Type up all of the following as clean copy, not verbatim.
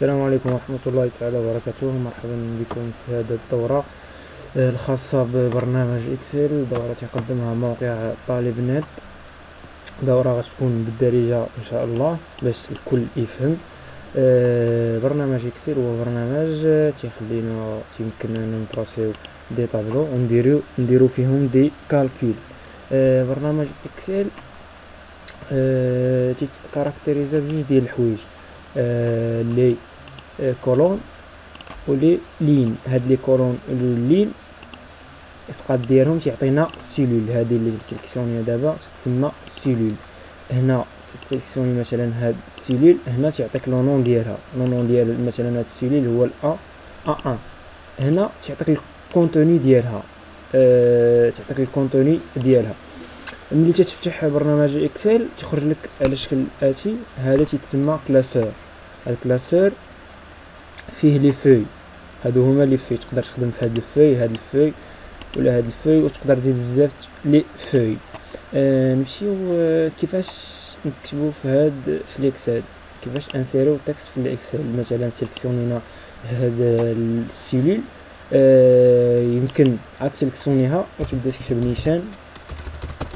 السلام عليكم ورحمة الله تعالى وبركاته. مرحبا بكم في هذه الدورة الخاصة ببرنامج إكسل، دورة يقدمها موقع طالب نت. دورة غتكون بالدارجة إن شاء الله باش الكل يفهم. برنامج إكسل هو برنامج تيمكننا نطراسيو دي طابلو ونديرو فيهم دي كالكول. برنامج إكسل تيكاركتيريزا بجوج ديال الحوايج، لي كولون و لي لين. هاد لي كولون و لين تقاد ديرهم تيعطينا سيلول. هادي اللي سيليكسيونيها دابا تتسمى سيلول. هنا تسيليكسيوني مثلا هاد السيلول، هنا تيعطيك لو نون ديالها. لو نون ديال مثلا هاد السيلول هو A1. هنا تعطيك الكونتوني ديالها، تعطيك الكونتوني ديالها. ملي تفتح برنامج اكسل تخرج لك على شكل اتي. هذا تيتسمى كلاسور. الكلاسور فيه لي فوي، هادو هما لي فوي. تقدر تخدم في هاد الفوي، هاد الفوي ولا هاد الفوي، وتقدر تزيد بزاف لي فوي. نمشيو كيفاش نكتبو في الاكسل، كيفاش انسيريو تكست في الاكسل. مثلا سيليكسيونينا هاد السيلول، يمكن عاد سيليكسيونيها وتبدا تكتب نيشان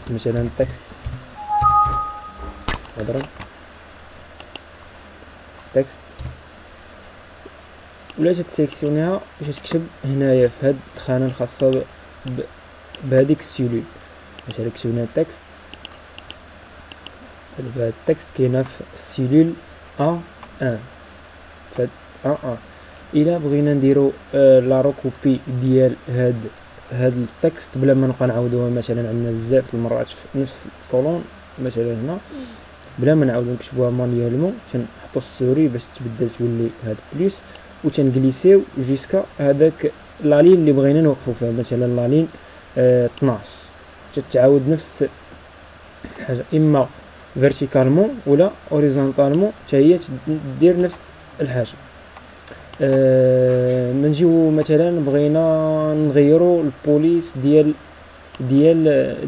مثلا تكست. اضرب تكست ولا تسيليكسيونيها باش تكتب هنايا في هاد الخانه الخاصه بهذيك السيلول. مثلا كتبنا تكست، هاد التكست كاينه في السيلول A1. فهاد A1 الا بغينا نديرو لا روكوبي ديال هاد التكست بلا ما نبقى نعاودوها، مثلا عندنا بزاف المرات في نفس الكولون، مثلا هنا بلا ما نعاودو نكتبوها مانيوالمون تنحطو السوري باش تبدل تولي هاد بليس، و تنجليسيو جوسكا هذاك لا لين اللي بغينا نوقفو فيها. مثلا لا لين 12 تتعاود نفس الحاجه، اما فيرتيكالمون ولا اوريزونطالمون حتى هي دير نفس الحاجه. نجيو مثلا بغينا نغيرو البوليس ديال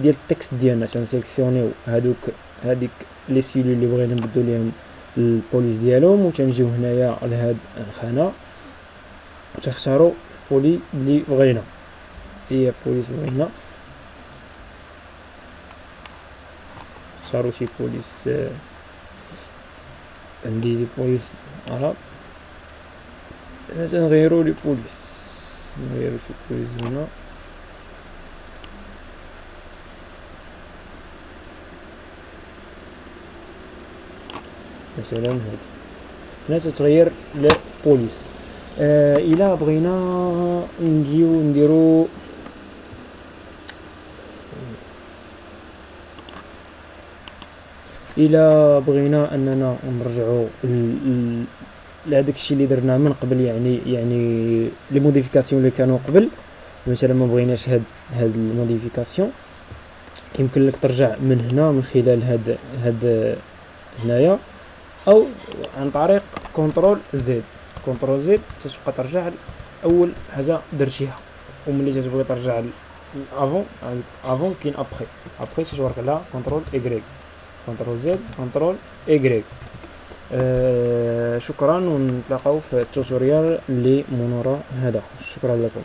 التكست ديالنا، تنسيليكسيونيو هاديك لي سيلول اللي بغينا نبدلو ليهم البوليس ديالهم، وتنجيو هنايا لهاد الخانه وتختاروا البولي اللي بغينا. هي بوليس بغينا نختاروا شي بوليس. عندي لي بوليس عرب، تنغيرو لي بوليس، نغيرو شي بوليس هنا. مثلا هادي هنا تتغير لبوليس. الى بغينا نجيو نديرو الى بغينا اننا نرجعو لهداك الشيء اللي درنا من قبل، يعني لي موديفيكاسيون اللي كانوا قبل. مثلا ما بغيناش هاد الموديفيكاسيون، يمكن لك ترجع من هنا من خلال هاد هنايا، او عن طريق كنترول زد. كنترول زد تتبقى ترجع اول حاجه درتيها، وملي تتبغي ترجع افون كاين ابخي تتورك على كنترول ايغريك، كنترول زد، كنترول ايغريك. شكرا، ونتلاقاو في التوتوريال اللي من وراء هذا. شكرا لكم.